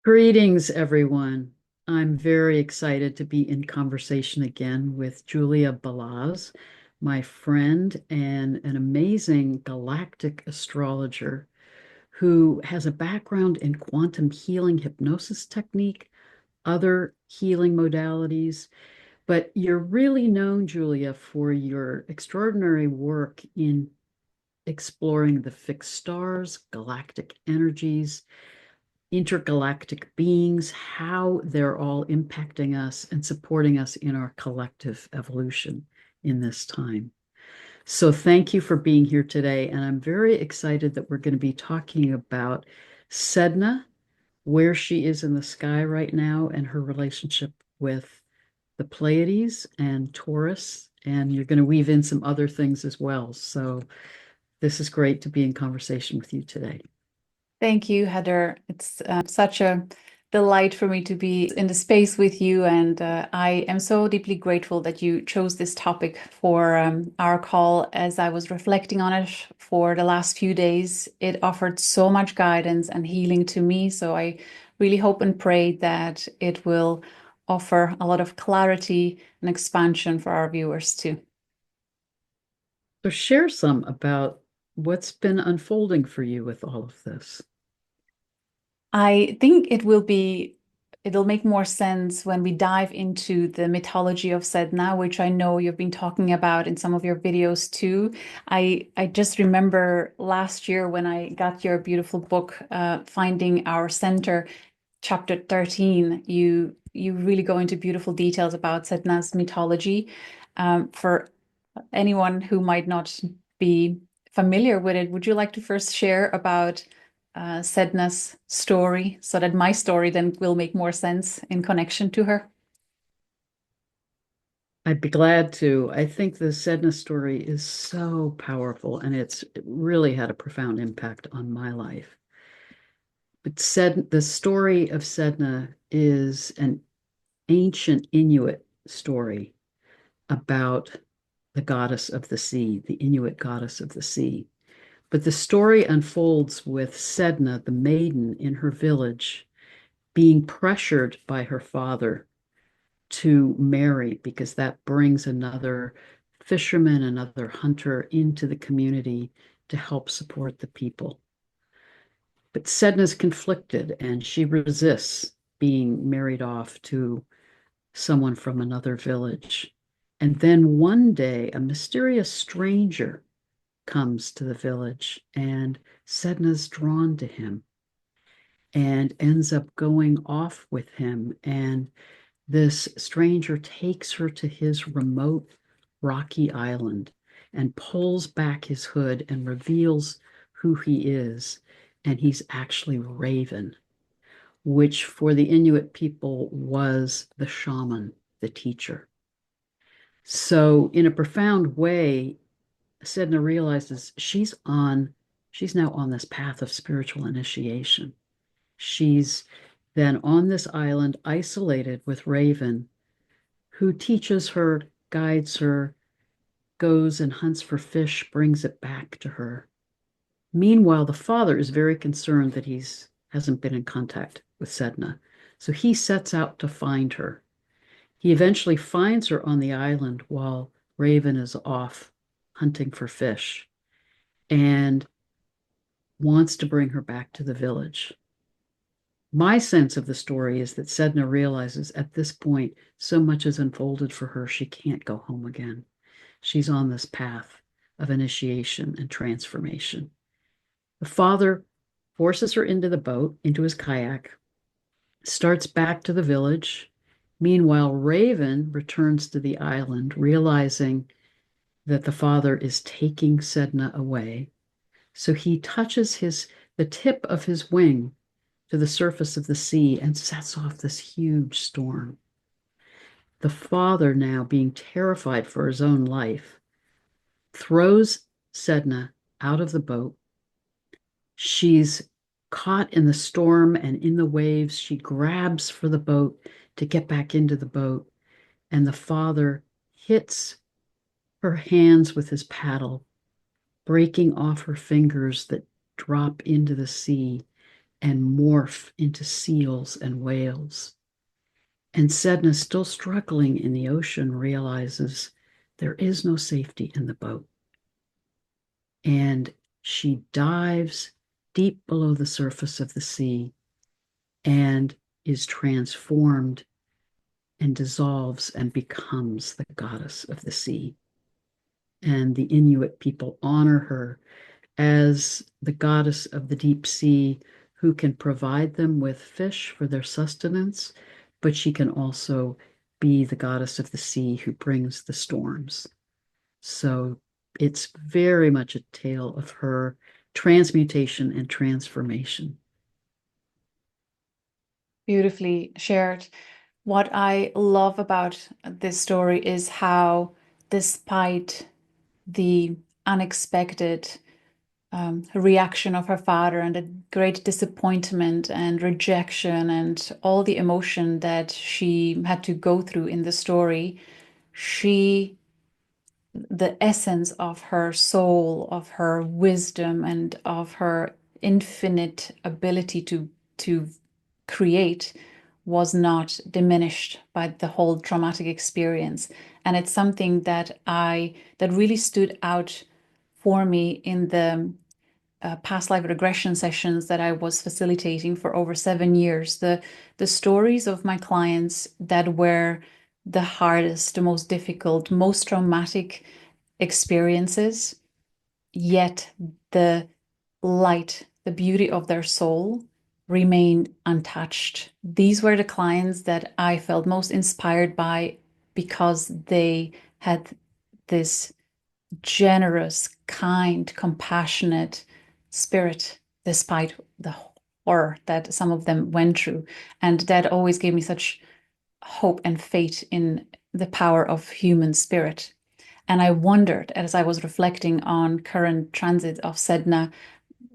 Greetings, everyone. I'm very excited to be in conversation again with Julia Balaz, my friend and an amazing galactic astrologer who has a background in quantum healing hypnosis technique, other healing modalities. But you're really known, Julia, for your extraordinary work in exploring the fixed stars, galactic energies, intergalactic beings, how they're all impacting us and supporting us in our collective evolution in this time. So, thank you for being here today. And I'm very excited that we're going to be talking about Sedna, where she is in the sky right now, and her relationship with the Pleiades and Taurus. And you're going to weave in some other things as well. So, this is great to be in conversation with you today. Thank you, Heather. It's such a delight for me to be in the space with you, and I am so deeply grateful that you chose this topic for our call. As I was reflecting on it for the last few days, it offered so much guidance and healing to me. So I really hope and pray that it will offer a lot of clarity and expansion for our viewers too. So share some about what's been unfolding for you with all of this. I think it'll make more sense when we dive into the mythology of Sedna, which I know you've been talking about in some of your videos too. I just remember last year when I got your beautiful book, Finding Our Center, chapter 13, you really go into beautiful details about Sedna's mythology. For anyone who might not be familiar with it, would you like to first share about Sedna's story so that my story then will make more sense in connection to her? I'd be glad to. I think the Sedna story is so powerful and it really had a profound impact on my life. But the story of Sedna is an ancient Inuit story about the goddess of the sea, the Inuit goddess of the sea. But the story unfolds with Sedna, the maiden in her village, being pressured by her father to marry because that brings another fisherman, another hunter into the community to help support the people. But Sedna's conflicted and she resists being married off to someone from another village. And then one day, a mysterious stranger comes to the village, and Sedna's drawn to him and ends up going off with him. And this stranger takes her to his remote rocky island and pulls back his hood and reveals who he is. And he's actually Raven, which for the Inuit people was the shaman, the teacher. So, in a profound way, Sedna realizes she's now on this path of spiritual initiation. She's then on this island, isolated with Raven, who teaches her, guides her, goes and hunts for fish, brings it back to her. Meanwhile, the father is very concerned that he's hasn't been in contact with Sedna. So he sets out to find her. He eventually finds her on the island while Raven is off hunting for fish and wants to bring her back to the village. My sense of the story is that Sedna realizes at this point so much has unfolded for her, she can't go home again. She's on this path of initiation and transformation. The father forces her into the boat, into his kayak, starts back to the village. Meanwhile, Raven returns to the island, realizing that the father is taking Sedna away. So he touches the tip of his wing to the surface of the sea and sets off this huge storm. The father, now being terrified for his own life, throws Sedna out of the boat. She's caught in the storm and in the waves. She grabs for the boat to get back into the boat, and the father hits her hands with his paddle, breaking off her fingers that drop into the sea and morph into seals and whales. And Sedna, still struggling in the ocean, realizes there is no safety in the boat. And she dives deep below the surface of the sea and is transformed and dissolves and becomes the goddess of the sea. And the Inuit people honor her as the goddess of the deep sea who can provide them with fish for their sustenance, but she can also be the goddess of the sea who brings the storms. So it's very much a tale of her transmutation and transformation. Beautifully shared. What I love about this story is how, despite the unexpected reaction of her father and the great disappointment and rejection and all the emotion that she had to go through in the story, she, the essence of her soul, of her wisdom, and of her infinite ability to create was not diminished by the whole traumatic experience. And it's something that that really stood out for me in the past life regression sessions that I was facilitating for over 7 years. The stories of my clients that were the hardest, the most difficult, most traumatic experiences, yet the light, the beauty of their soul remained untouched. These were the clients that I felt most inspired by because they had this generous, kind, compassionate spirit despite the horror that some of them went through. And that always gave me such hope and faith in the power of human spirit. And I wondered as I was reflecting on current transit of Sedna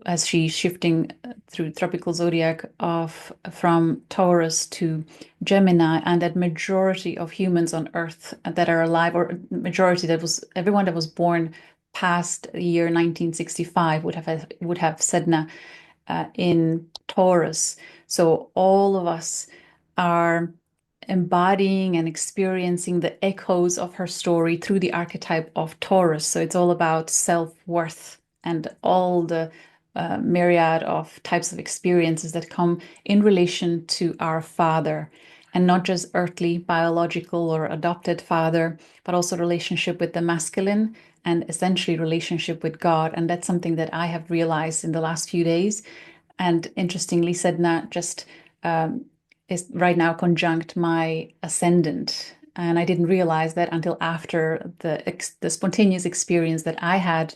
as she's shifting through tropical zodiac of from Taurus to Gemini, and that majority of humans on Earth that are alive, or majority that was everyone that was born past the year 1965 would have Sedna in Taurus. So all of us are embodying and experiencing the echoes of her story through the archetype of Taurus. So it's all about self-worth and all the myriad of types of experiences that come in relation to our father, and not just earthly, biological, or adopted father, but also relationship with the masculine and essentially relationship with God. And that's something that I have realized in the last few days. And interestingly, Sedna just is right now conjunct my ascendant. And I didn't realize that until after the spontaneous experience that I had,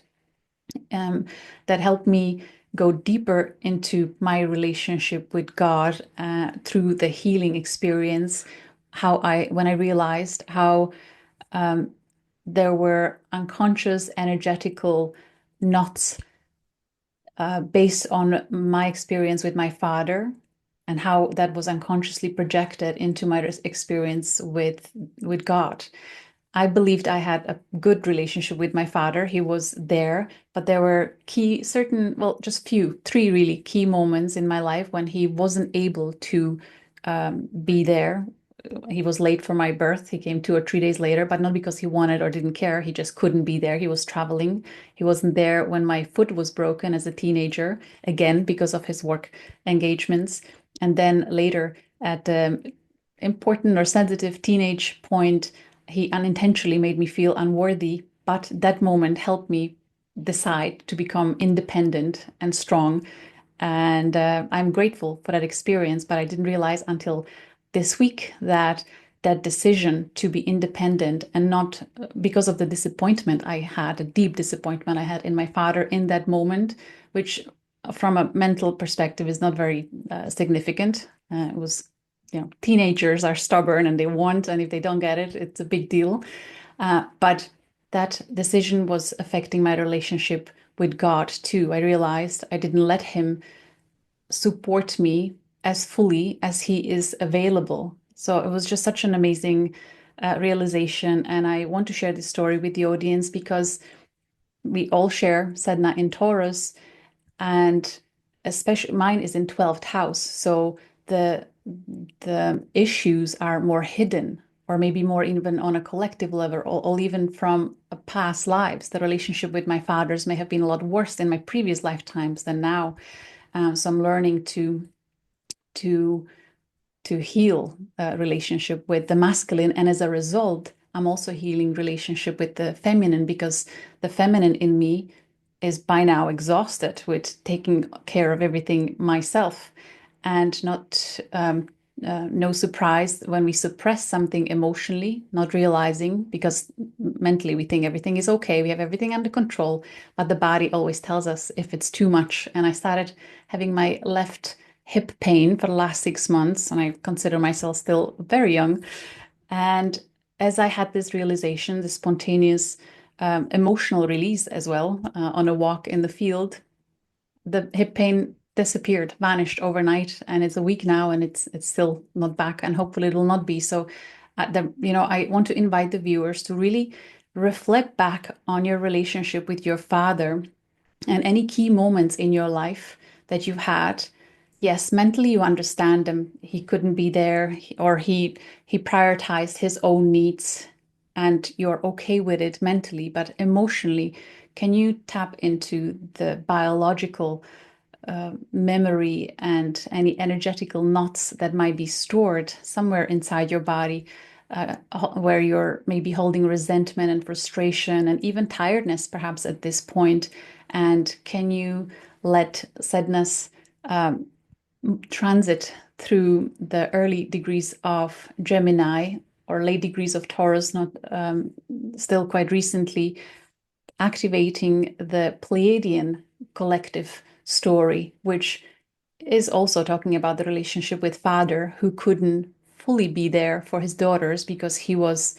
um, that helped me go deeper into my relationship with God through the healing experience. When I realized how there were unconscious energetical knots based on my experience with my father, and how that was unconsciously projected into my experience with God. I believed I had a good relationship with my father. He was there, but there were well, just three really key moments in my life when he wasn't able to be there. He was late for my birth. He came 2 or 3 days later, but not because he wanted or didn't care. He just couldn't be there. He was traveling. He wasn't there when my foot was broken as a teenager, again, because of his work engagements. And then later, at the important or sensitive teenage point, he unintentionally made me feel unworthy. But that moment helped me decide to become independent and strong. And I'm grateful for that experience, but I didn't realize until this week that that decision to be independent, and not because of the disappointment I had, a deep disappointment I had in my father in that moment, which from a mental perspective is not very significant. It was, teenagers are stubborn and they want, and if they don't get it, it's a big deal. But that decision was affecting my relationship with God too. I realized I didn't let him support me as fully as he is available. So it was just such an amazing realization. And I want to share this story with the audience because we all share Sedna in Taurus. And especially mine is in 12th house. So the the issues are more hidden, or maybe more even on a collective level, or even from past lives. The relationship with my fathers may have been a lot worse in my previous lifetimes than now. So I'm learning to to heal a relationship with the masculine, and as a result, I'm also healing relationship with the feminine, because the feminine in me is by now exhausted with taking care of everything myself, and not no surprise when we suppress something emotionally, not realizing, because mentally we think everything is okay, we have everything under control, but the body always tells us if it's too much. And I started having my left hip pain for the last 6 months, and I consider myself still very young. And as I had this realization, this spontaneous emotional release as well, on a walk in the field, the hip pain disappeared, vanished overnight, and it's a week now, and it's still not back, and hopefully it will not be. So, I want to invite the viewers to really reflect back on your relationship with your father and any key moments in your life that you've had. Yes, mentally you understand him. He couldn't be there, or he prioritized his own needs, and you're okay with it mentally. But emotionally, can you tap into the biological memory and any energetical knots that might be stored somewhere inside your body, where you're maybe holding resentment and frustration and even tiredness, perhaps at this point? And can you let Sedna's transit through the early degrees of Gemini or late degrees of Taurus, not still quite recently, activating the Pleiadian collective story, which is also talking about the relationship with father, who couldn't fully be there for his daughters because he was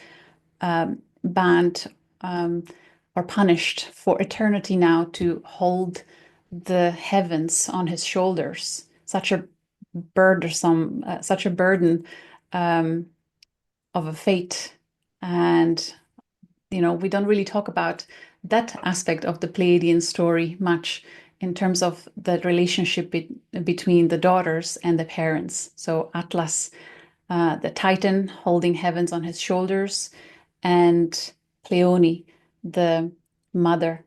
banned or punished for eternity now to hold the heavens on his shoulders. Such a burdensome, such a burden of a fate. And we don't really talk about that aspect of the Pleiadian story much in terms of the relationship between the daughters and the parents. So Atlas, the Titan holding heavens on his shoulders, and Pleione, the mother,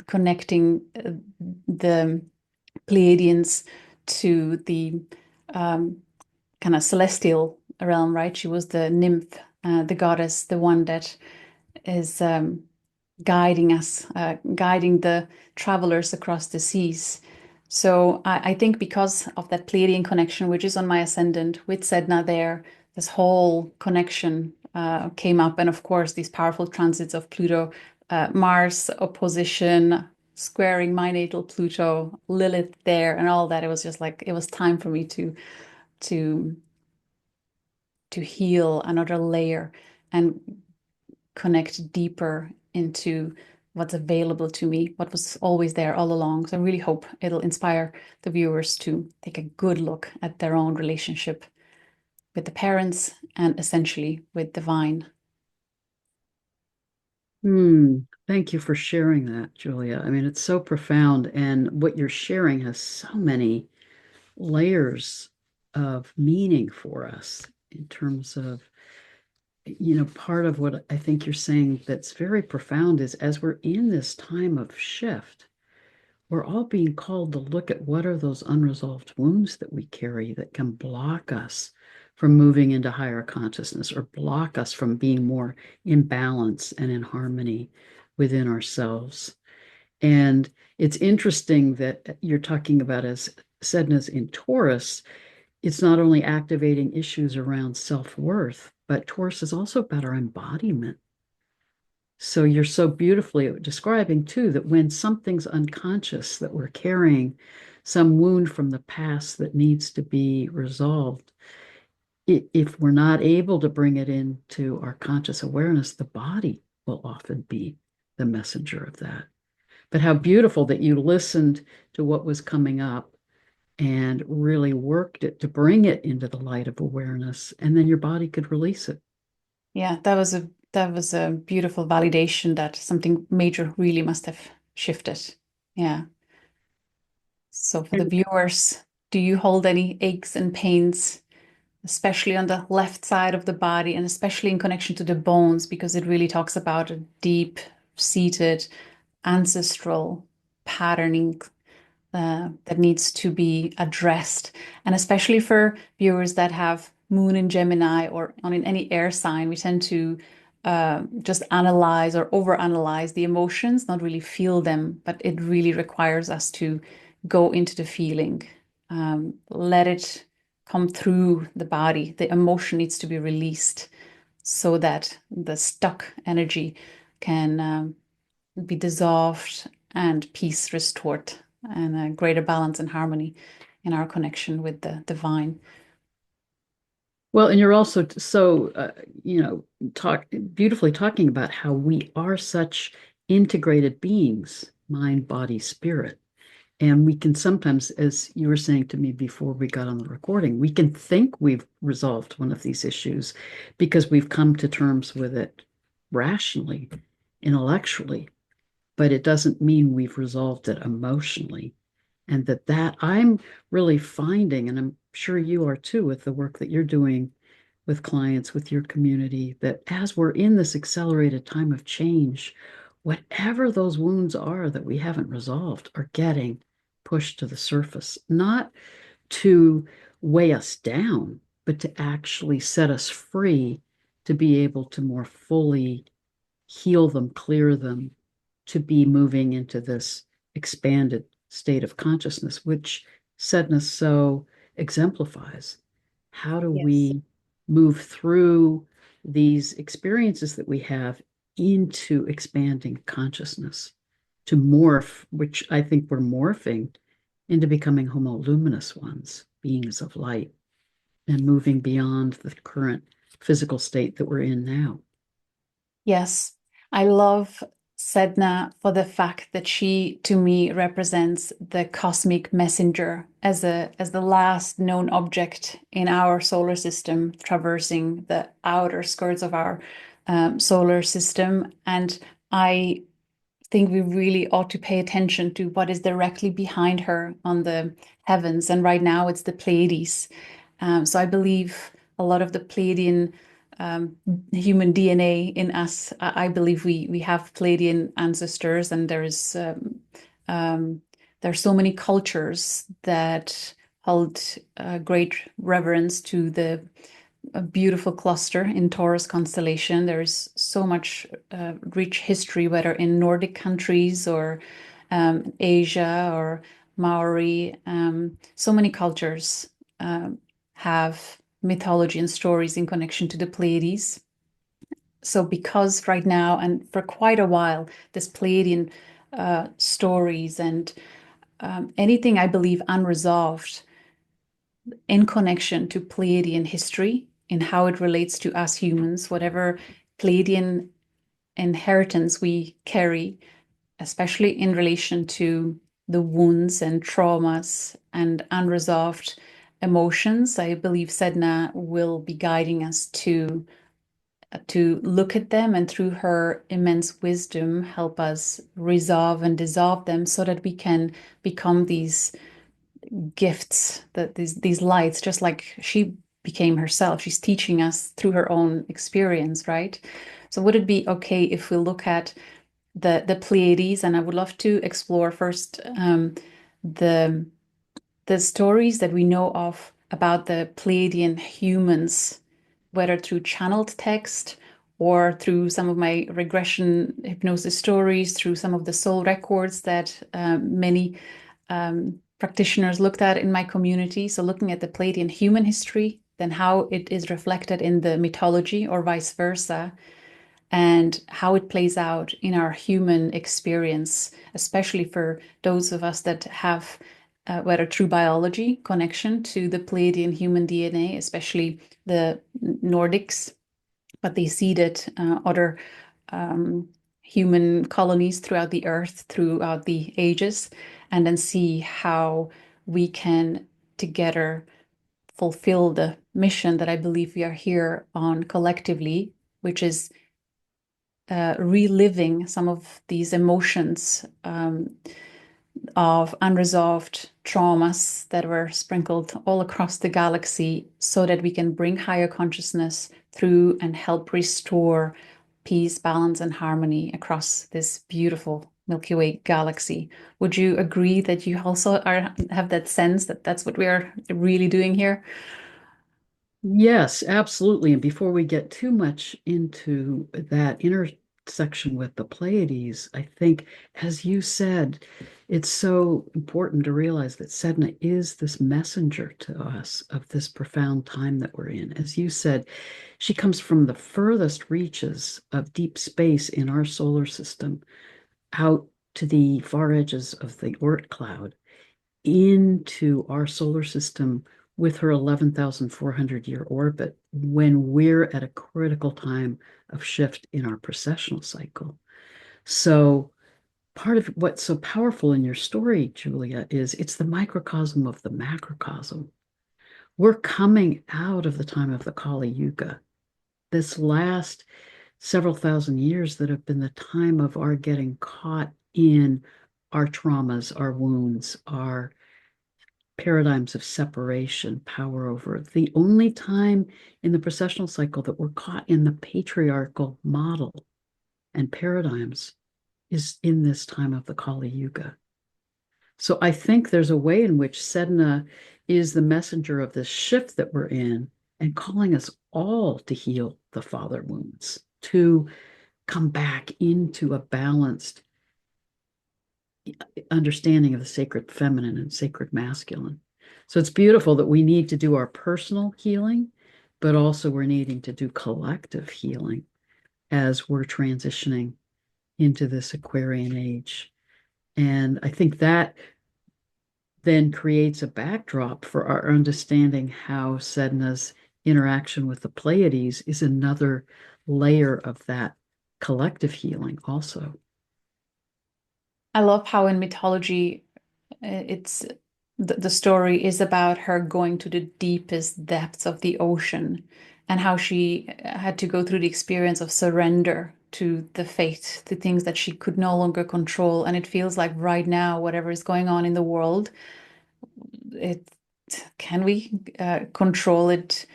connecting the Pleiadians to the kind of celestial realm, right? She was the nymph, the goddess, the one that is guiding us, guiding the travelers across the seas. So I think because of that Pleiadian connection, which is on my ascendant with Sedna there, this whole connection came up. And of course, these powerful transits of Pluto, Mars opposition, squaring my natal Pluto, Lilith there, and all that. It was just like, it was time for me to heal another layer and connect deeper into what's available to me, what was always there all along. So I really hope it'll inspire the viewers to take a good look at their own relationship with the parents and essentially with divine. Thank you for sharing that, Julia. I mean, it's so profound, and what you're sharing has so many layers of meaning for us in terms of, part of what I think you're saying that's very profound is, as we're in this time of shift, we're all being called to look at what are those unresolved wounds that we carry that can block us from moving into higher consciousness, or block us from being more in balance and in harmony within ourselves. And it's interesting that you're talking about, as Sedna's in Taurus, it's not only activating issues around self-worth, but Taurus is also about our embodiment. So you're so beautifully describing too that when something's unconscious, that we're carrying some wound from the past that needs to be resolved, if we're not able to bring it into our conscious awareness, the body will often be the messenger of that. But how beautiful that you listened to what was coming up and really worked it to bring it into the light of awareness, and then your body could release it. Yeah, that was a beautiful validation that something major really must have shifted. Yeah. So for the viewers, do you hold any aches and pains, especially on the left side of the body and especially in connection to the bones, because it really talks about a deep seated ancestral patterning that needs to be addressed. And especially for viewers that have Moon in Gemini or on in any air sign, we tend to just analyze or overanalyze the emotions, not really feel them, but it really requires us to go into the feeling, let it come through the body. The emotion needs to be released so that the stuck energy can be dissolved and peace restored and a greater balance and harmony in our connection with the divine. Well, and you're also so, beautifully talking about how we are such integrated beings, mind, body, spirit. And we can sometimes, as you were saying to me before we got on the recording, we can think we've resolved one of these issues because we've come to terms with it rationally, intellectually, but it doesn't mean we've resolved it emotionally. And that I'm really finding, and I'm sure you are too, with the work that you're doing with clients, with your community, that as we're in this accelerated time of change, whatever those wounds are that we haven't resolved are getting pushed to the surface, not to weigh us down, but to actually set us free to be able to more fully heal them, clear them, to be moving into this expanded state of consciousness, which Sedna so exemplifies. How do Yes. we move through these experiences that we have into expanding consciousness to morph, which I think we're morphing into becoming homo luminous ones, beings of light, and moving beyond the current physical state that we're in now. Yes, I love Sedna for the fact that she, to me, represents the cosmic messenger as the last known object in our solar system, traversing the outer skirts of our solar system. And I think we really ought to pay attention to what is directly behind her on the heavens. And right now, it's the Pleiades. So I believe a lot of the Pleiadian um, human DNA in us. I believe we have Pleiadian ancestors, and um, there are so many cultures that hold great reverence to the a beautiful cluster in Taurus constellation. There is so much rich history, whether in Nordic countries or Asia or Maori. So many cultures have mythology and stories in connection to the Pleiades. So, because right now and for quite a while, this Pleiadian stories and anything I believe unresolved in connection to Pleiadian history, in how it relates to us humans, whatever Pleiadian inheritance we carry, especially in relation to the wounds and traumas and unresolved emotions. I believe Sedna will be guiding us to look at them and through her immense wisdom help us resolve and dissolve them so that we can become these gifts, that these lights, just like she became herself. She's teaching us through her own experience, right? So would it be okay if we look at the Pleiades? And I would love to explore first the the stories that we know of about the Pleiadian humans, whether through channeled text or through some of my regression hypnosis stories, through some of the soul records that many practitioners looked at in my community. So looking at the Pleiadian human history, then how it is reflected in the mythology or vice versa, and how it plays out in our human experience, especially for those of us that have whether true biology connection to the Pleiadian human DNA, especially the Nordics, but they seeded other human colonies throughout the earth, throughout the ages, and then see how we can together fulfill the mission that I believe we are here on collectively, which is reliving some of these emotions of unresolved traumas that were sprinkled all across the galaxy so that we can bring higher consciousness through and help restore peace, balance, and harmony across this beautiful Milky Way galaxy. Would you agree that you also have that sense that that's what we are really doing here? Yes, absolutely. And before we get too much into that intersection with the Pleiades, I think, as you said, it's so important to realize that Sedna is this messenger to us of this profound time that we're in. As you said, she comes from the furthest reaches of deep space in our solar system out to the far edges of the Oort cloud into our solar system with her 11,400-year orbit when we're at a critical time of shift in our precessional cycle. So, part of what's so powerful in your story, Julia, is it's the microcosm of the macrocosm. We're coming out of the time of the Kali Yuga. This last several thousand years that have been the time of our getting caught in our traumas, our wounds, our paradigms of separation, power over. The only time in the processional cycle that we're caught in the patriarchal model and paradigms is in this time of the Kali Yuga. So I think there's a way in which Sedna is the messenger of this shift that we're in and calling us all to heal the father wounds, to come back into a balanced understanding of the sacred feminine and sacred masculine. So it's beautiful that we need to do our personal healing, but also we're needing to do collective healing as we're transitioning into this Aquarian age. And I think that then creates a backdrop for our understanding how Sedna's interaction with the Pleiades is another layer of that collective healing also. I love how in mythology, it's the story is about her going to the deepest depths of the ocean and how she had to go through the experience of surrender to the fate, the things that she could no longer control. And it feels like right now, whatever is going on in the world, it can we control it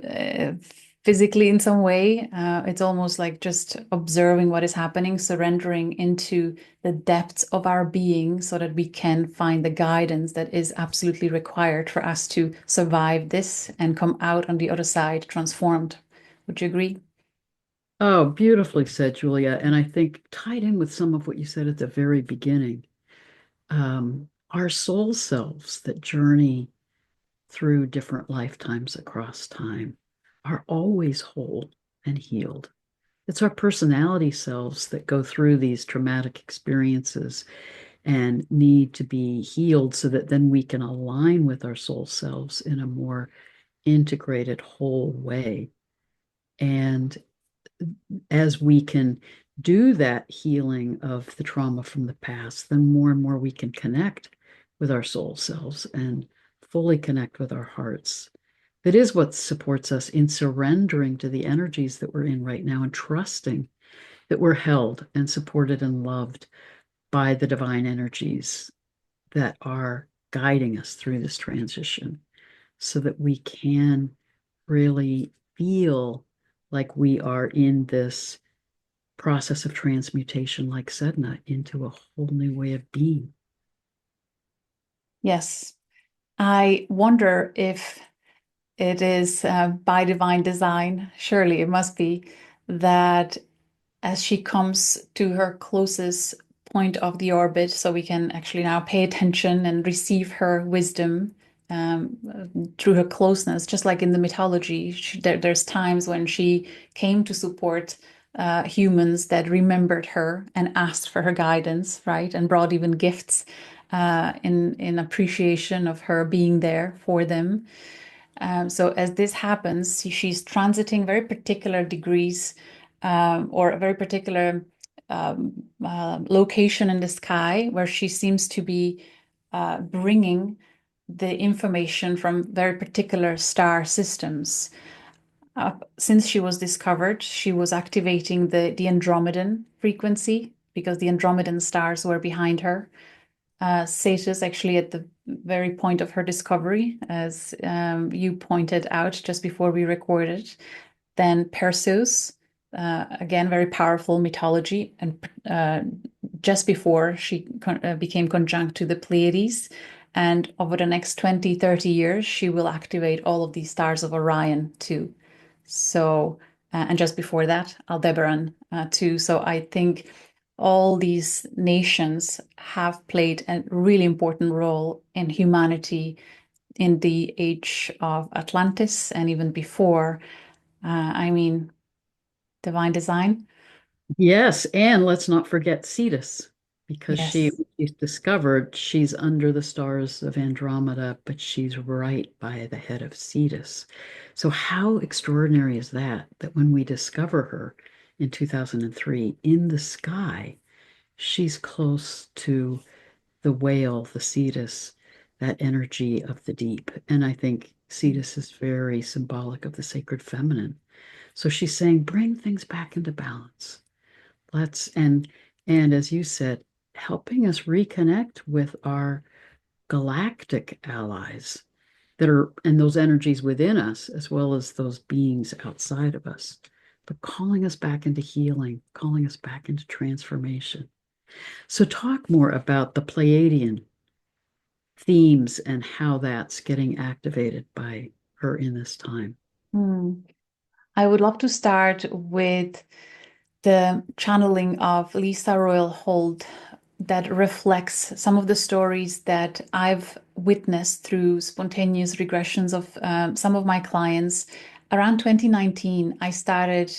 uh, physically in some way? It's almost like just observing what is happening, surrendering into the depths of our being so that we can find the guidance that is absolutely required for us to survive this and come out on the other side transformed. Would you agree? Oh, beautifully said, Julia. And I think tied in with some of what you said at the very beginning, our soul selves that journey through different lifetimes across time are always whole and healed. It's our personality selves that go through these traumatic experiences and need to be healed so that then we can align with our soul selves in a more integrated, whole way. And as we can do that healing of the trauma from the past, then more and more we can connect with our soul selves and fully connect with our hearts. That is what supports us in surrendering to the energies that we're in right now and trusting that we're held and supported and loved by the divine energies that are guiding us through this transition so that we can really feel like we are in this process of transmutation, like Sedna, into a whole new way of being. Yes. I wonder if it is by divine design, surely it must be, that as she comes to her closest point of the orbit, so we can actually now pay attention and receive her wisdom um, through her closeness, just like in the mythology. There's times when she came to support humans that remembered her and asked for her guidance, right? And brought even gifts in appreciation of her being there for them. So as this happens, she's transiting very particular degrees or a very particular location in the sky where she seems to be bringing the information from very particular star systems. Since she was discovered, she was activating the Andromedan frequency because the Andromedan stars were behind her. Cetus actually at the very point of her discovery, as you pointed out just before we recorded. Then Perseus, again, very powerful mythology, and just before she became conjunct to the Pleiades. And over the next 20, 30 years, she will activate all of these stars of Orion too. So, and just before that, Aldebaran too. So I think all these nations have played a really important role in humanity in the age of Atlantis and even before. I mean, divine design. Yes, and let's not forget Cetus, because Yes. she's discovered she's under the stars of Andromeda, but she's right by the head of Cetus. So how extraordinary is that, that when we discover her in 2003 in the sky, she's close to the whale, the Cetus, that energy of the deep. And I think Cetus is very symbolic of the sacred feminine. So she's saying, bring things back into balance. Let's and as you said, helping us reconnect with our galactic allies that are and those energies within us as well as those beings outside of us, but calling us back into healing, calling us back into transformation. So talk more about the Pleiadian themes and how that's getting activated by her in this time. Hmm. I would love to start with the channeling of Lisa Royal Holt that reflects some of the stories that I've witnessed through spontaneous regressions of some of my clients. Around 2019, I started,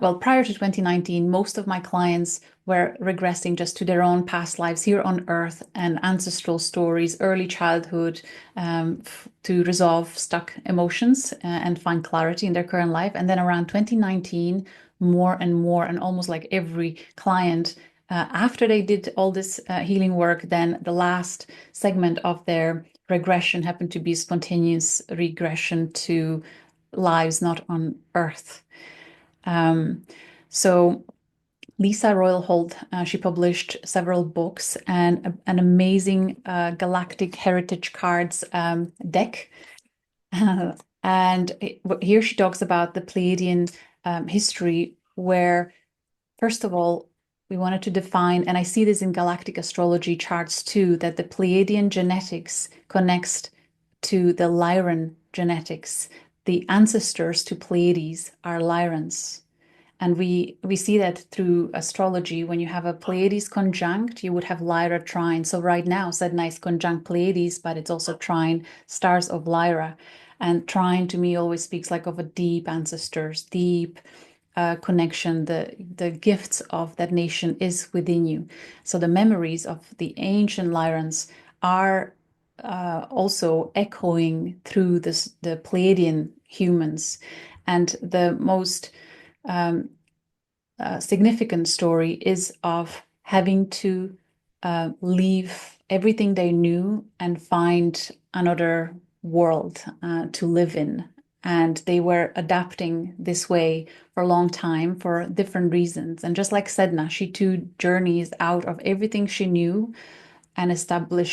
well, prior to 2019, most of my clients were regressing just to their own past lives here on Earth and ancestral stories, early childhood, to resolve stuck emotions and find clarity in their current life. And then around 2019, more and more, and almost like every client, after they did all this healing work, then the last segment of their regression happened to be spontaneous regression to lives not on Earth. Um, so Lisa Royal Holt, she published several books and an amazing galactic heritage cards deck. And here she talks about the Pleiadian history, where, first of all, we wanted to define, and I see this in galactic astrology charts too, that the Pleiadian genetics connects to the Lyran genetics. The ancestors to Pleiades are Lyrans. And we see that through astrology. When you have a Pleiades conjunct, you would have Lyra trine. So right now, Sedna is conjunct Pleiades, but it's also trine stars of Lyra. And trine to me always speaks like of a deep ancestors, deep connection. The gifts of that nation is within you. So the memories of the ancient Lyrans are also echoing through the Pleiadian humans. And the most um, significant story is of having to leave everything they knew and find another world to live in. And they were adapting this way for a long time for different reasons. And just like Sedna, she too journeys out of everything she knew and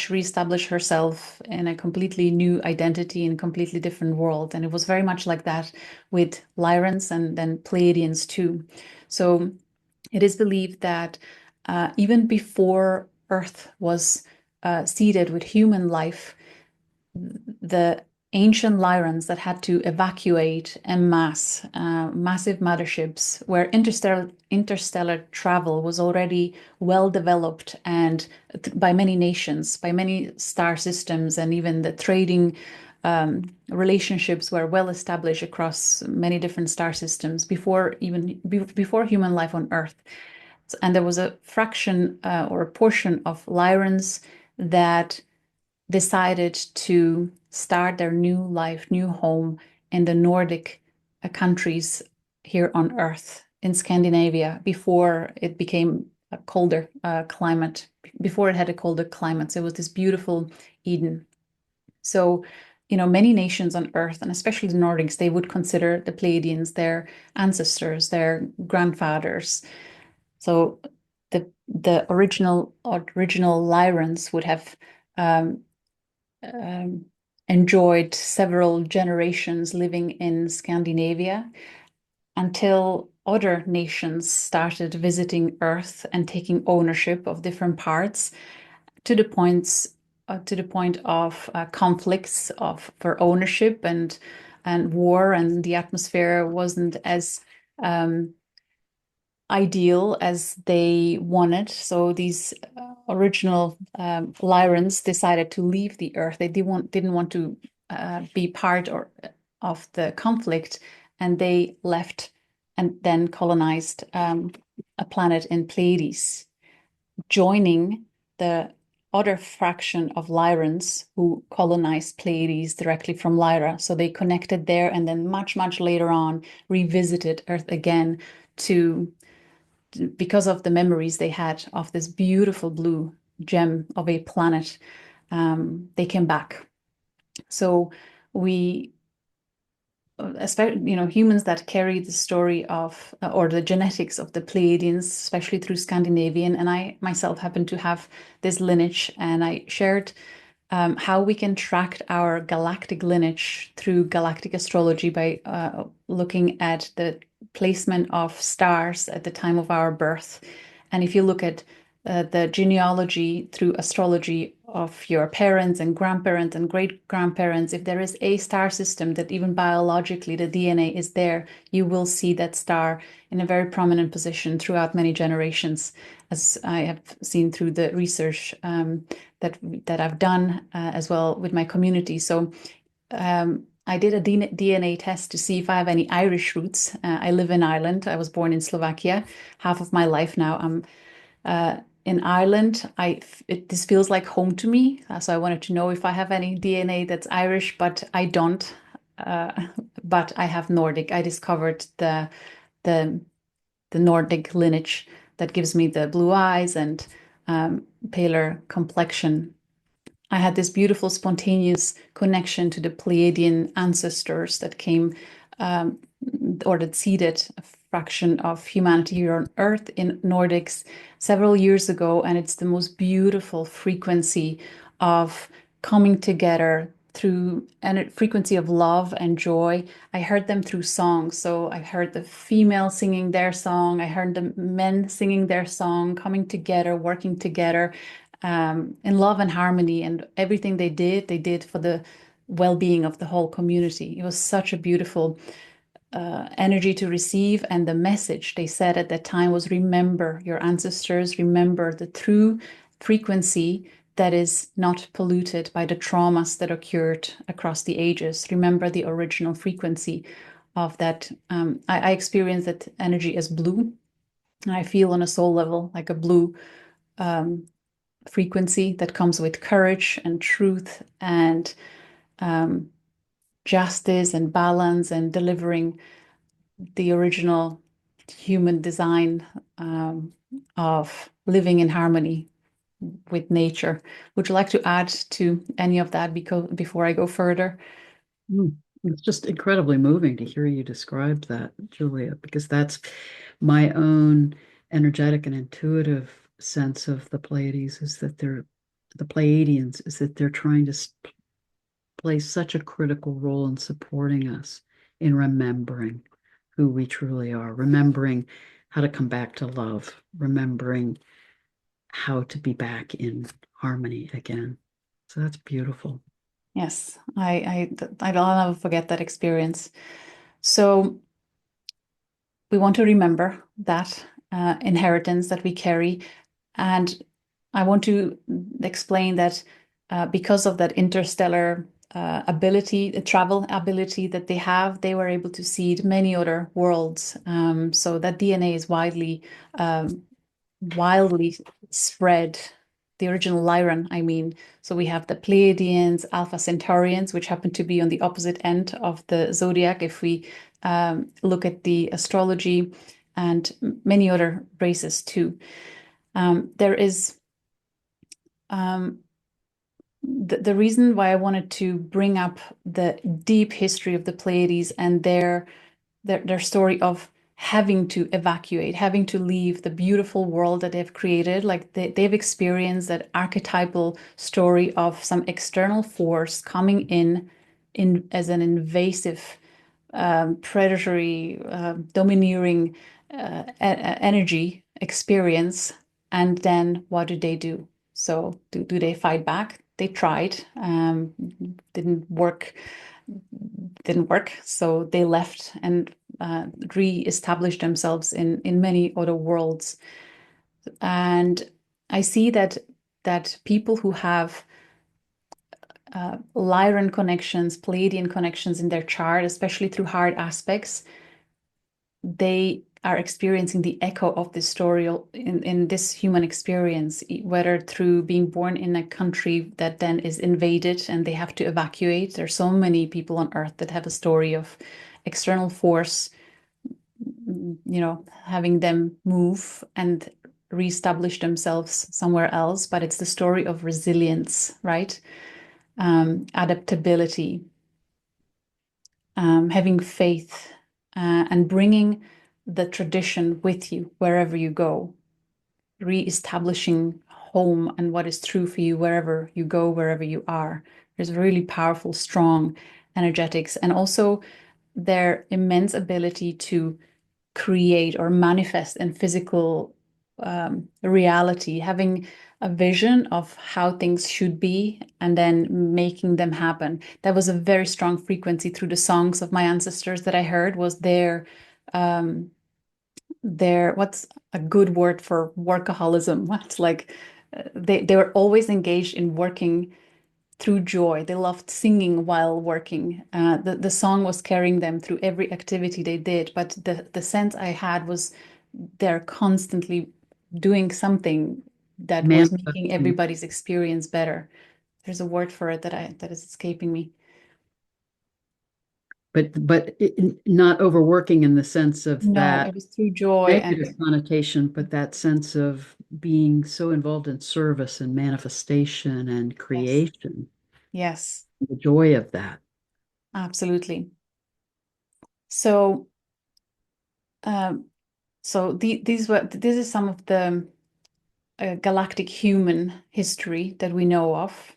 reestablish herself in a completely new identity in a completely different world. And it was very much like that with Lyrans and then Pleiadians too. So it is believed that even before Earth was seeded with human life, the ancient Lyrans that had to evacuate en masse, massive motherships, where interstellar travel was already well developed and by many nations, by many star systems, and even the trading relationships were well established across many different star systems before human life on Earth. And there was a fraction or a portion of Lyrans that decided to start their new life, new home in the Nordic countries here on Earth in Scandinavia before it became a colder climate, before it had a colder climate. So it was this beautiful Eden. So, many nations on Earth, and especially the Nordics, they would consider the Pleiadians their ancestors, their grandfathers. So the the original Lyrans would have um, um, enjoyed several generations living in Scandinavia until other nations started visiting Earth and taking ownership of different parts to the point of conflicts of for ownership and war, and the atmosphere wasn't as um, ideal as they wanted. So these original Lyrans decided to leave the Earth. They didn't want to be part of the conflict, and they left and then colonized a planet in Pleiades, joining the other fraction of Lyrans who colonized Pleiades directly from Lyra. So they connected there and then much, much later on revisited Earth again to because of the memories they had of this beautiful blue gem of a planet. They came back. So we especially, humans that carry the story of or the genetics of the Pleiadians, especially through Scandinavian. And I myself happen to have this lineage, and I shared how we can track our galactic lineage through galactic astrology by looking at the placement of stars at the time of our birth. And if you look at the genealogy through astrology of your parents and grandparents and great grandparents, if there is a star system that even biologically the DNA is there, you will see that star in a very prominent position throughout many generations, as I have seen through the research that I've done as well with my community. So I did a DNA test to see if I have any Irish roots. I live in Ireland. I was born in Slovakia. Half of my life now I'm in Ireland. This feels like home to me. So I wanted to know if I have any DNA that's Irish, but I don't. Uh, but I have Nordic. I discovered the Nordic lineage that gives me the blue eyes and paler complexion. I had this beautiful spontaneous connection to the Pleiadian ancestors that came um, or that seeded a fraction of humanity here on Earth in Nordics several years ago. And it's the most beautiful frequency of coming together through and a frequency of love and joy. I heard them through songs. So I heard the female singing their song. I heard the men singing their song, coming together, working together in love and harmony, and everything they did for the well-being of the whole community. It was such a beautiful energy to receive, and the message they said at that time was, remember your ancestors, remember the true frequency that is not polluted by the traumas that occurred across the ages. Remember the original frequency of that. I experience that energy as blue, and I feel on a soul level like a blue frequency that comes with courage and truth and um, justice and balance and delivering the original human design of living in harmony with nature. Would you like to add to any of that before I go further? It's just incredibly moving to hear you describe that, Julia, because that's my own energetic and intuitive sense of the Pleiades is that the Pleiadians is that they're trying to play such a critical role in supporting us in remembering who we truly are, remembering how to come back to love, remembering how to be back in harmony again. So that's beautiful. Yes, I'll never forget that experience. So we want to remember that inheritance that we carry. And I want to explain that because of that interstellar ability, the travel ability that they have, they were able to seed many other worlds. So that DNA is wildly spread. The original Lyran, I mean. So we have the Pleiadians, Alpha Centaurians, which happen to be on the opposite end of the zodiac if we look at the astrology, and many other races too. There is the reason why I wanted to bring up the deep history of the Pleiades and their story of having to evacuate, having to leave the beautiful world that they've created. Like they've experienced that archetypal story of some external force coming in as an invasive, predatory, domineering energy experience. And then what do? So do they fight back? They tried, didn't work, so they left and re-established themselves in many other worlds. And I see that people who have Lyran connections, Pleiadian connections in their chart, especially through hard aspects, they are experiencing the echo of this story in this human experience, whether through being born in a country that then is invaded and they have to evacuate. There's so many people on Earth that have a story of external force, having them move and reestablish themselves somewhere else. But it's the story of resilience, right? Adaptability, having faith, and bringing the tradition with you wherever you go, re-establishing home and what is true for you wherever you go, wherever you are. There's really powerful, strong energetics, and also their immense ability to create or manifest in physical reality, having a vision of how things should be and then making them happen. That was a very strong frequency through the songs of my ancestors that I heard, was their what's a good word for workaholism? It's like they were always engaged in working through joy. They loved singing while working. The song was carrying them through every activity they did. But the sense I had was they're constantly doing something that was making Manifesting, everybody's experience better. There's a word for it that is escaping me. not overworking in the sense of No, that it was through joy and negative connotation, but that sense of being so involved in service and manifestation and yes, creation, yes, the joy of that. absolutely. So, um, this is some of the galactic human history that we know of.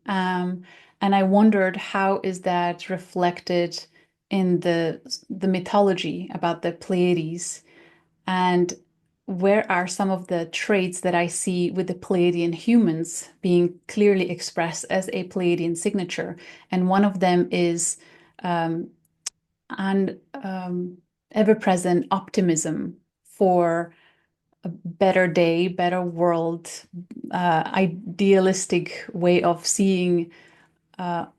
Um, and I wondered, how is that reflected in the mythology about the Pleiades, and where are some of the traits that I see with the Pleiadian humans being clearly expressed as a Pleiadian signature? And one of them is um, an ever-present optimism for a better day, better world, idealistic way of seeing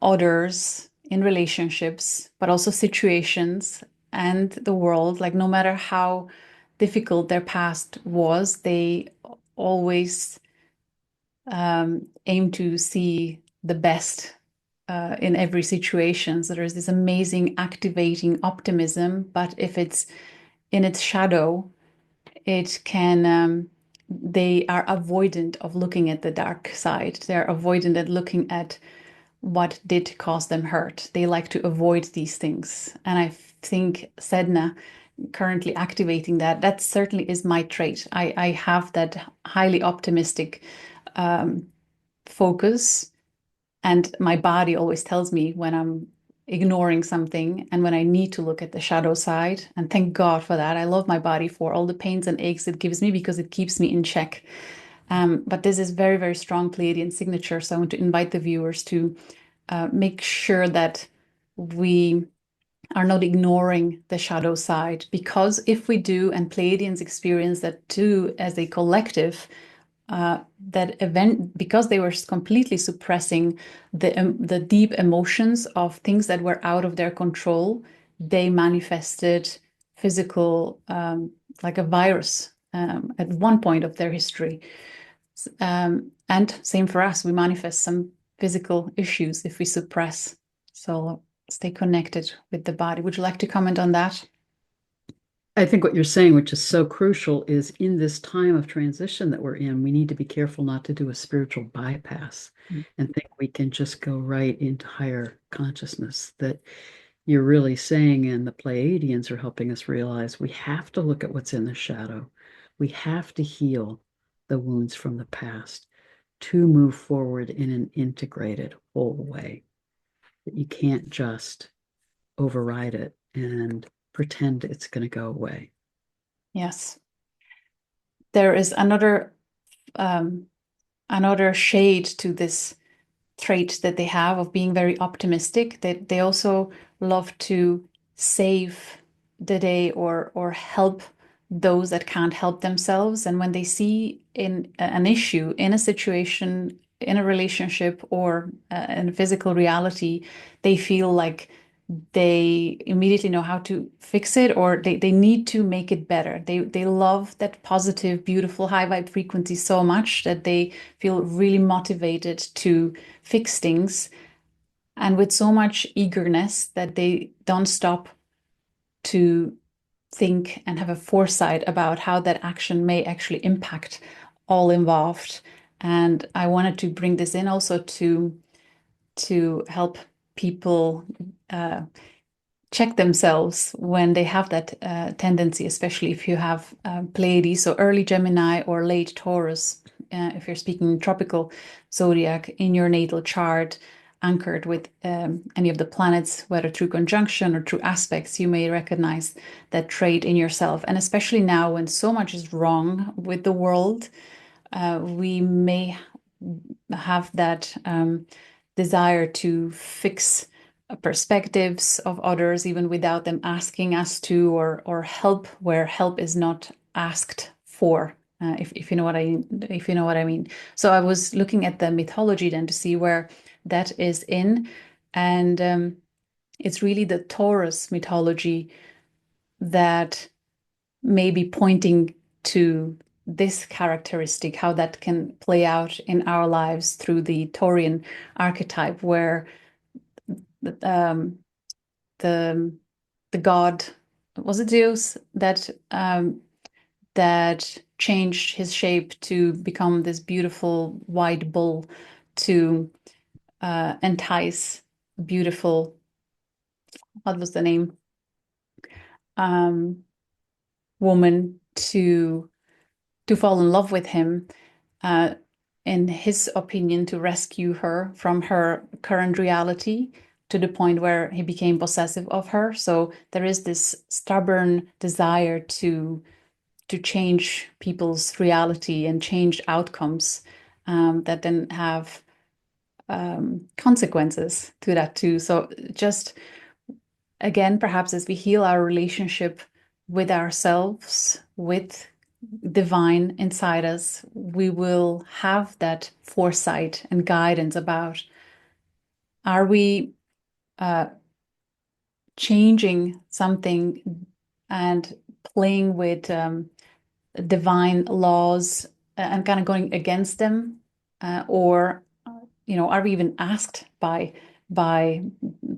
others in relationships, but also situations and the world. Like, no matter how difficult their past was, they always aim to see the best in every situation. So there's this amazing activating optimism, but if it's in its shadow, it can they are avoidant of looking at the dark side. They're avoidant at looking at what did cause them hurt. They like to avoid these things. And I think Sedna currently activating that certainly is my trait. I have that highly optimistic focus, and my body always tells me when I'm ignoring something and when I need to look at the shadow side. And thank God for that. I love my body for all the pains and aches it gives me because it keeps me in check. But this is very, very strong Pleiadian signature. So I want to invite the viewers to make sure that we are not ignoring the shadow side, because if we do, and Pleiadians experience that too as a collective, that event, because they were completely suppressing the deep emotions of things that were out of their control, they manifested physical, like a virus, at one point of their history. And same for us, we manifest some physical issues if we suppress. So stay connected with the body. Would you like to comment on that? I think what you're saying, which is so crucial, is in this time of transition that we're in, we need to be careful not to do a spiritual bypass Mm. and think we can just go right into higher consciousness. That you're really saying, and the Pleiadians are helping us realize we have to look at what's in the shadow. We have to heal the wounds from the past to move forward in an integrated whole way. That you can't just override it and pretend it's going to go away. Yes. There is another shade to this trait that they have of being very optimistic. That they also love to save the day or help those that can't help themselves. And when they see in an issue, in a situation, in a relationship, or in a physical reality, they feel like they immediately know how to fix it, or they need to make it better. They love that positive, beautiful, high vibe frequency so much that they feel really motivated to fix things, and with so much eagerness that they don't stop to think and have a foresight about how that action may actually impact all involved. And I wanted to bring this in also to help people check themselves when they have that tendency, especially if you have Pleiades, so early Gemini or late Taurus, if you're speaking tropical zodiac in your natal chart, anchored with any of the planets, whether through conjunction or through aspects, you may recognize that trait in yourself. And especially now when so much is wrong with the world, we may have that desire to fix perspectives of others, even without them asking us to, or help where help is not asked for. If you know what I mean. So I was looking at the mythology then to see where that is in, and it's really the Taurus mythology that may be pointing to this characteristic, how that can play out in our lives through the Taurian archetype, where um, the the god, was it Zeus, that changed his shape to become this beautiful white bull to entice beautiful, what was the name, um, woman to fall in love with him, uh, in his opinion, to rescue her from her current reality to the point where he became possessive of her. So there is this stubborn desire to change people's reality and change outcomes, that then have consequences to that too. So just again, perhaps as we heal our relationship with ourselves, with divine inside us, we will have that foresight and guidance about, are we uh, changing something and playing with divine laws and kind of going against them, or are we even asked by by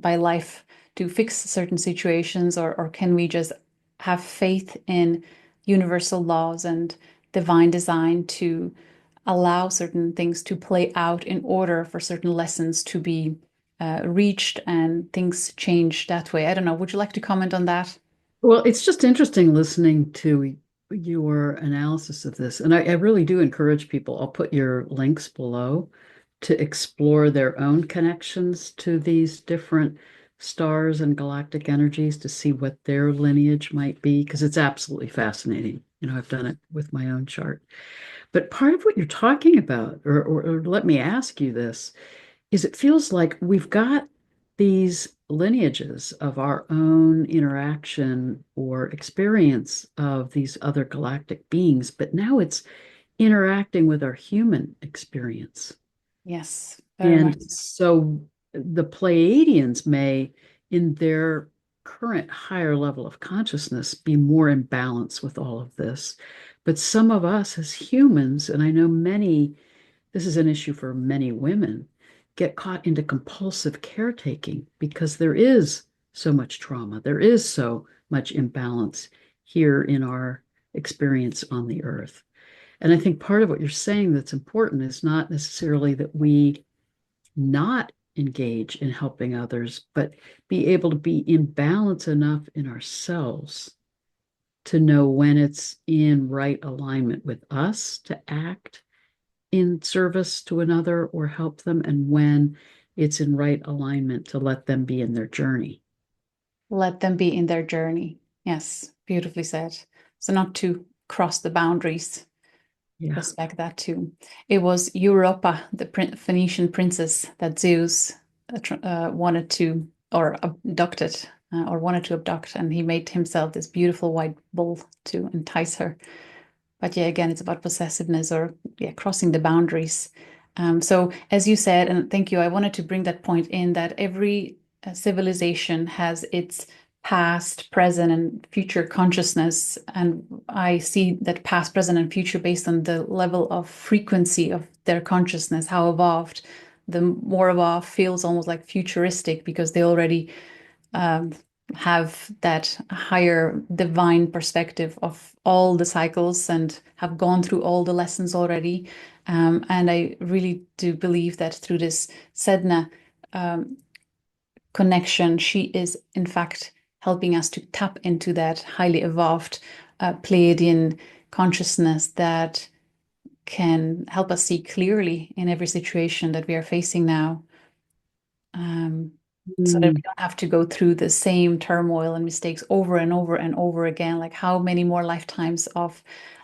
life to fix certain situations, or can we just have faith in universal laws and divine design to allow certain things to play out in order for certain lessons to be reached and things change that way? I don't know. Would you like to comment on that? Well, it's just interesting listening to your analysis of this. And I really do encourage people, I'll put your links below to explore their own connections to these different stars and galactic energies to see what their lineage might be, because it's absolutely fascinating. I've done it with my own chart. But part of what you're talking about, or let me ask you this, is it feels like we've got these lineages of our own interaction or experience of these other galactic beings, but now it's interacting with our human experience. Yes, very much. And so the Pleiadians may, in their current higher level of consciousness, be more in balance with all of this. But some of us as humans, and I know many, this is an issue for many women, get caught into compulsive caretaking because there is so much trauma, there is so much imbalance here in our experience on the earth. And I think part of what you're saying that's important is not necessarily that we not engage in helping others, but be able to be in balance enough in ourselves to know when it's in right alignment with us to act in service to another or help them, and when it's in right alignment to let them be in their journey. Let them be in their journey. Yes, beautifully said. So not to cross the boundaries. Yeah. Respect that too. It was Europa, the Phoenician princess that Zeus wanted to, or abducted, or wanted to abduct, and he made himself this beautiful white bull to entice her. But yeah, again, it's about possessiveness or yeah, crossing the boundaries. So as you said, and thank you, I wanted to bring that point in that every civilization has its past, present, and future consciousness. And I see that past, present, and future based on the level of frequency of their consciousness, how evolved. The more evolved feels almost like futuristic because they already um, have that higher divine perspective of all the cycles and have gone through all the lessons already. And I really do believe that through this Sedna connection, she is in fact helping us to tap into that highly evolved Pleiadian consciousness that can help us see clearly in every situation that we are facing now. So that we don't have to go through the same turmoil and mistakes over and over and over again. Like, how many more lifetimes of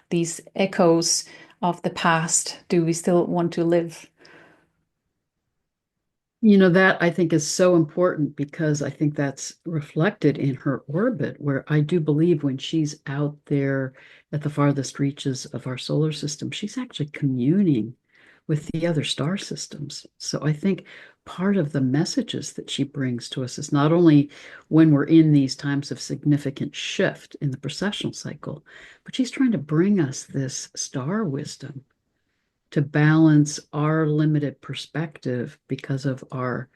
these echoes of the past do we still want to live? That I think is so important because I think that's reflected in her orbit, where I do believe when she's out there at the farthest reaches of our solar system, she's actually communing with the other star systems. So I think part of the messages that she brings to us is not only when we're in these times of significant shift in the precessional cycle, but she's trying to bring us this star wisdom to balance our limited perspective because of our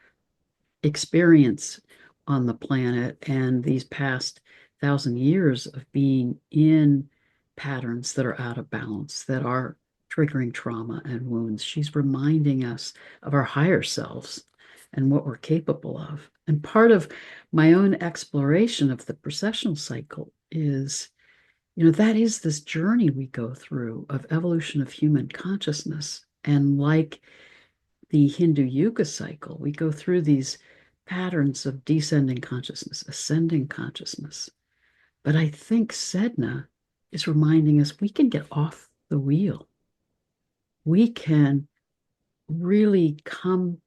experience on the planet and these past 1,000 years of being in patterns that are out of balance, that are triggering trauma and wounds. She's reminding us of our higher selves and what we're capable of. And part of my own exploration of the precessional cycle is, that is this journey we go through of evolution of human consciousness. And like the Hindu Yuga cycle, we go through these patterns of descending consciousness, ascending consciousness. But I think Sedna is reminding us we can get off the wheel. We can really come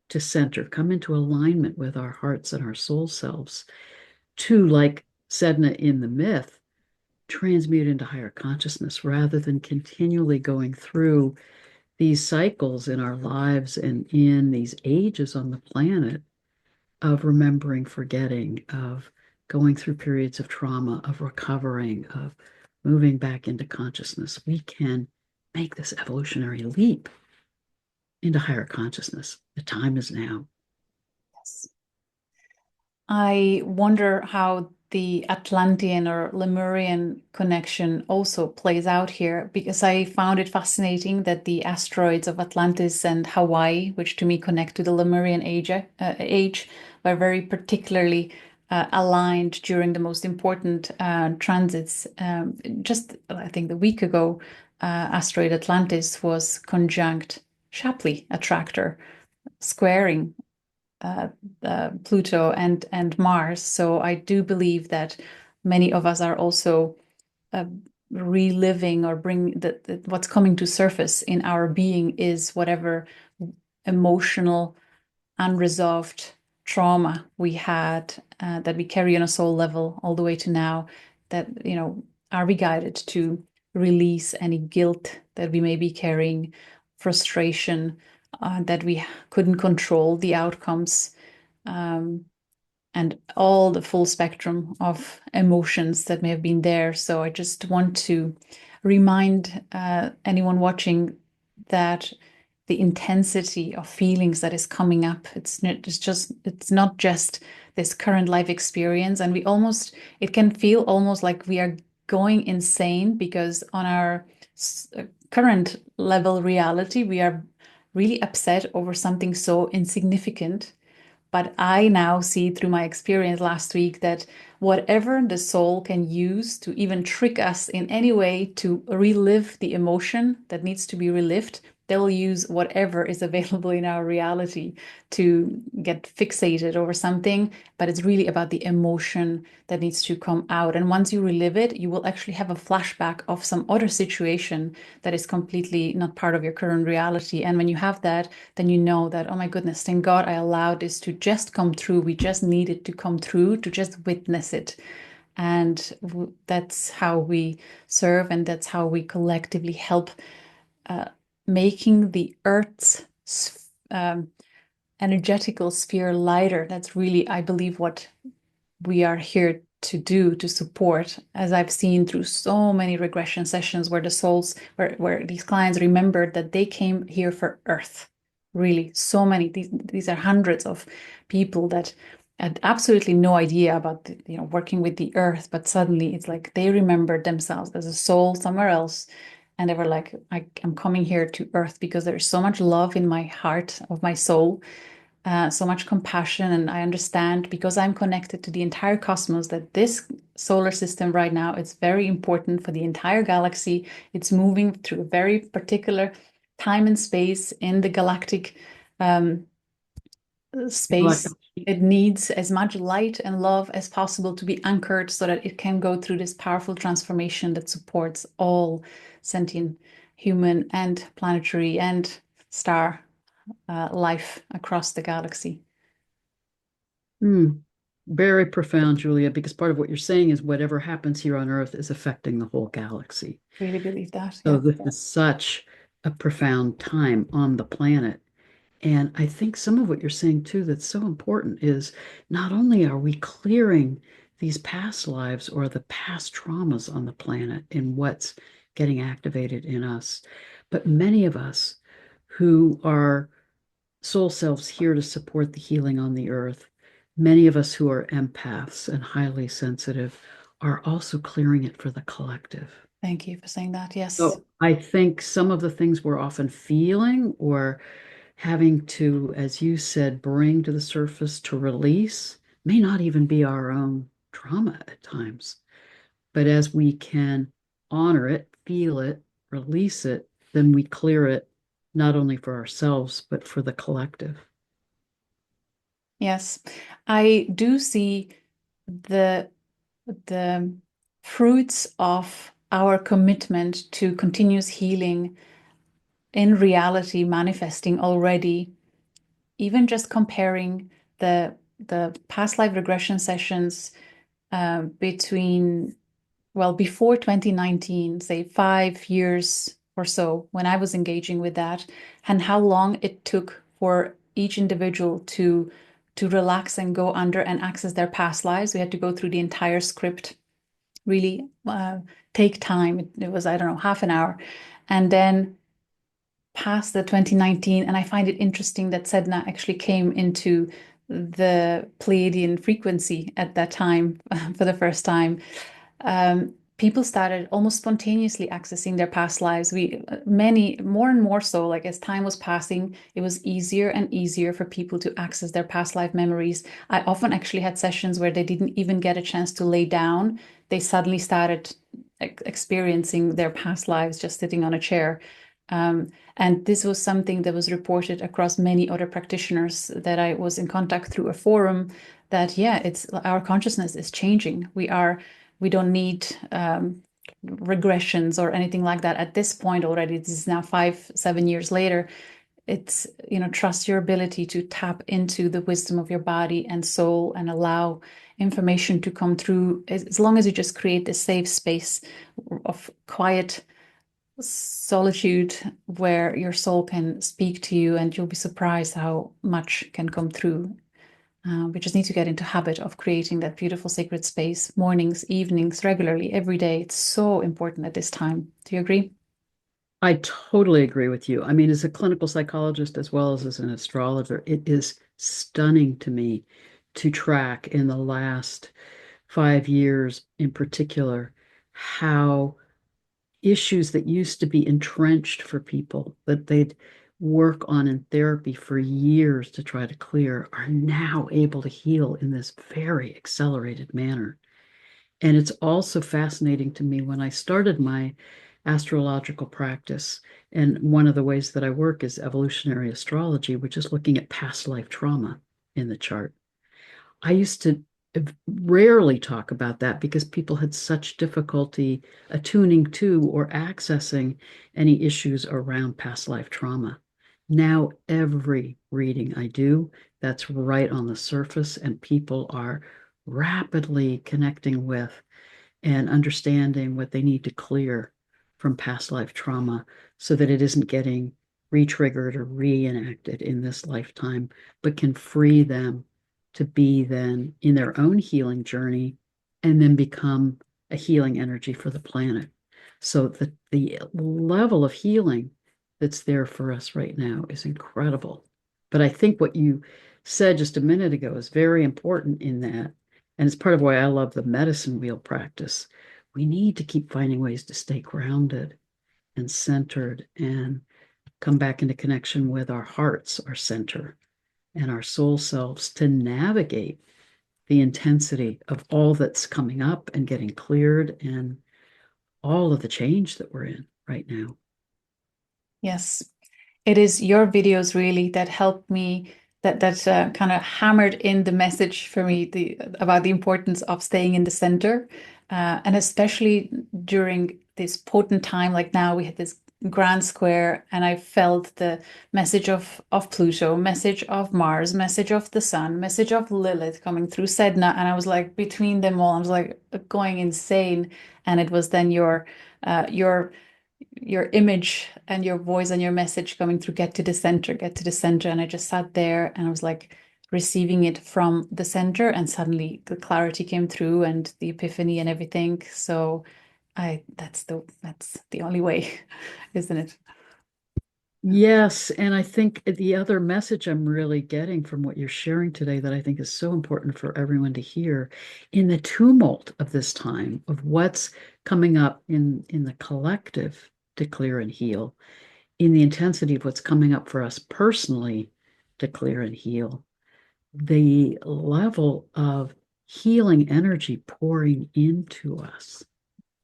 to center, come into alignment with our hearts and our soul selves to, like Sedna in the myth, transmute into higher consciousness rather than continually going through these cycles in our lives and in these ages on the planet of remembering, forgetting, of going through periods of trauma, of recovering, of moving back into consciousness. We can make this evolutionary leap into higher consciousness. The time is now. Yes. I wonder how the Atlantean or Lemurian connection also plays out here because I found it fascinating that the asteroids of Atlantis and Hawaii, which to me connect to the Lemurian age were very particularly aligned during the most important transits. Just, I think, the week ago, asteroid Atlantis was conjunct Shapley attractor, squaring uh, Pluto and Mars. So I do believe that many of us are also uh, reliving or bring that what's coming to surface in our being is whatever emotional unresolved trauma we had that we carry on a soul level all the way to now. That are we guided to release any guilt that we may be carrying, frustration that we couldn't control the outcomes, um, and all the full spectrum of emotions that may have been there. So I just want to remind anyone watching that the intensity of feelings that is coming up, it's not just this current life experience, and it can feel almost like we are going insane because on our current level reality we are really upset over something so insignificant. But I now see through my experience last week that whatever the soul can use to even trick us in any way to relive the emotion that needs to be relived, they'll use whatever is available in our reality to get fixated over something. But it's really about the emotion that needs to come out. And once you relive it, you will actually have a flashback of some other situation that is completely not part of your current reality. And when you have that, then you know that, oh my goodness, thank God I allowed this to just come through. We just needed to come through to just witness it. And that's how we serve, and that's how we collectively help uh, making the Earth's um, energetical sphere lighter. That's really, I believe, what we are here to do, to support, as I've seen through so many regression sessions where the souls, where these clients remembered that they came here for Earth. Really, so many. These are hundreds of people that had absolutely no idea about working with the Earth, but suddenly it's like they remembered themselves as a soul somewhere else, and they were like, I'm coming here to Earth because there's so much love in my heart of my soul, so much compassion. And I understand because I'm connected to the entire cosmos that this solar system right now is very important for the entire galaxy. It's moving through a very particular time and space in the galactic um, space. It needs as much light and love as possible to be anchored so that it can go through this powerful transformation that supports all sentient human and planetary and star life across the galaxy. Mm, very profound, Julia, because part of what you're saying is whatever happens here on Earth is affecting the whole galaxy. Really believe that. So Yeah. this is such a profound time on the planet. And I think some of what you're saying too that's so important is not only are we clearing these past lives or the past traumas on the planet in what's getting activated in us, but many of us who are soul selves here to support the healing on the earth, many of us who are empaths and highly sensitive are also clearing it for the collective. Thank you for saying that. Yes. So I think some of the things we're often feeling or having to, as you said, bring to the surface to release may not even be our own trauma at times. But as we can honor it, feel it, release it, then we clear it not only for ourselves, but for the collective. Yes. I do see the the fruits of our commitment to continuous healing in reality manifesting already, even just comparing the past life regression sessions between, well, before 2019, say 5 years or so, when I was engaging with that, and how long it took for each individual to relax and go under and access their past lives. We had to go through the entire script, really take time. It was, I don't know, half an hour. And then past the 2019, and I find it interesting that Sedna actually came into the Pleiadian frequency at that time for the first time. People started almost spontaneously accessing their past lives. Many more and more so, like as time was passing, it was easier and easier for people to access their past life memories. I often actually had sessions where they didn't even get a chance to lay down. They suddenly started experiencing their past lives just sitting on a chair. And this was something that was reported across many other practitioners that I was in contact through a forum, that, yeah, it's our consciousness is changing. We don't need regressions or anything like that at this point already. This is now 5, 7 years later. It's, trust your ability to tap into the wisdom of your body and soul and allow information to come through, as long as you just create this safe space of quiet solitude where your soul can speak to you, and you'll be surprised how much can come through. We just need to get into habit of creating that beautiful sacred space, mornings, evenings, regularly, every day. It's so important at this time. Do you agree? I totally agree with you. I mean, as a clinical psychologist as well as an astrologer, it is stunning to me to track in the last 5 years in particular how issues that used to be entrenched for people that they'd work on in therapy for years to try to clear are now able to heal in this very accelerated manner. And it's also fascinating to me when I started my astrological practice. And one of the ways that I work is evolutionary astrology, which is looking at past life trauma in the chart. I used to rarely talk about that because people had such difficulty attuning to or accessing any issues around past life trauma. Now, every reading I do, that's right on the surface, and people are rapidly connecting with and understanding what they need to clear from past life trauma so that it isn't getting re-triggered or reenacted in this lifetime, but can free them to be then in their own healing journey and then become a healing energy for the planet. So the level of healing that's there for us right now is incredible. But I think what you said just a minute ago is very important in that. And it's part of why I love the medicine wheel practice. We need to keep finding ways to stay grounded and centered and come back into connection with our hearts, our center, and our soul selves to navigate the intensity of all that's coming up and getting cleared and all of the change that we're in right now. Yes, it is your videos really that helped me, that kind of hammered in the message for me about the importance of staying in the center, and especially during this potent time like now we had this grand square and I felt the message of Pluto, message of Mars, message of the Sun, message of Lilith coming through Sedna, and I was like between them all I was like going insane, and it was then your image and your voice and your message coming through, get to the center, get to the center. And I just sat there and I was like receiving it from the center, and suddenly the clarity came through and the epiphany and everything. So that's the only way, isn't it? Yes, and I think the other message I'm really getting from what you're sharing today that I think is so important for everyone to hear in the tumult of this time of what's coming up in the collective to clear and heal, in the intensity of what's coming up for us personally to clear and heal, the level of healing energy pouring into us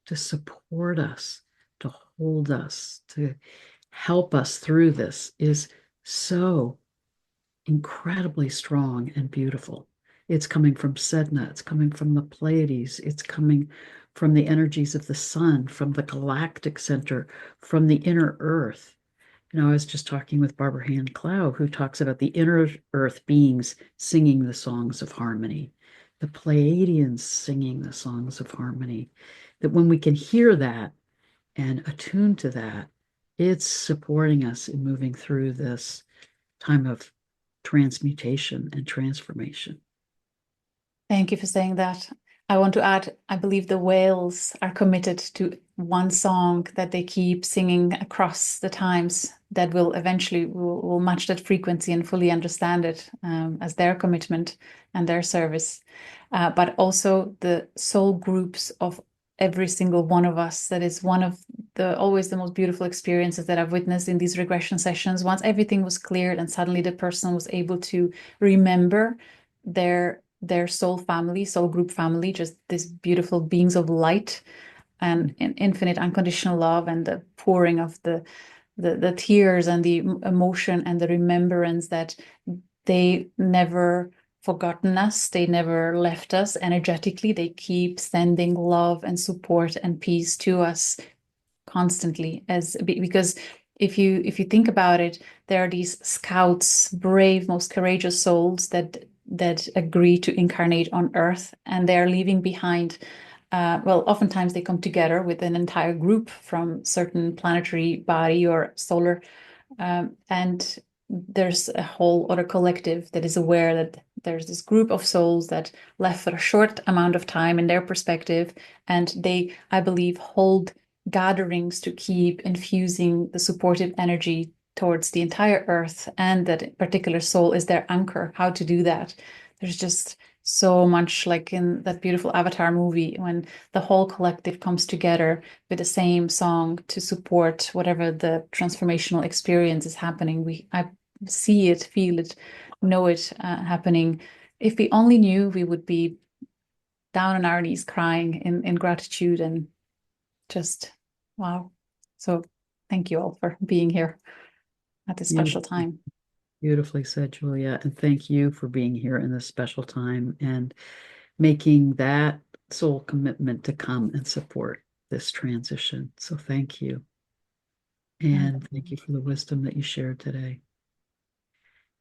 to support us, to hold us, to help us through this is so incredibly strong and beautiful. It's coming from Sedna, it's coming from the Pleiades, it's coming from the energies of the sun, from the Galactic Center, from the inner earth. You know, I was just talking with Barbara Hand Clow, who talks about the inner earth beings singing the songs of harmony, the Pleiadians singing the songs of harmony. That when we can hear that and attune to that, it's supporting us in moving through this time of transmutation and transformation. Thank you for saying that. I want to add, I believe the whales are committed to one song that they keep singing across the times that will eventually will match that frequency and fully understand it as their commitment and their service. But also the soul groups of every single one of us. That is one of the always the most beautiful experiences that I've witnessed in these regression sessions. Once everything was cleared and suddenly the person was able to remember their soul family, soul group family, just these beautiful beings of light and infinite unconditional love, and the pouring of the tears and the emotion and the remembrance that they never forgotten us, they never left us energetically, they keep sending love and support and peace to us constantly, as because if you think about it, there are these scouts, brave, most courageous souls that agree to incarnate on Earth, and they're leaving behind. Well, oftentimes they come together with an entire group from certain planetary body or solar, and there's a whole other collective that is aware that there's this group of souls that left for a short amount of time in their perspective, and they, I believe, hold gatherings to keep infusing the supportive energy towards the entire earth, and that particular soul is their anchor. How to do that? There's just so much like in that beautiful Avatar movie when the whole collective comes together with the same song to support whatever the transformational experience is happening. I see it, feel it, know it happening. If we only knew, we would be down on our knees crying in gratitude and just wow. So thank you all for being here at this special Beautifully, time. beautifully said, Julia. And thank you for being here in this special time and making that soul commitment to come and support this transition. So thank you. And thank you for the wisdom that you shared today.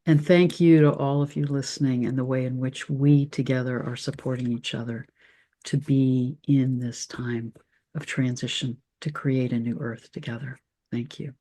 And thank you to all of you listening and the way in which we together are supporting each other to be in this time of transition to create a new earth together. Thank you.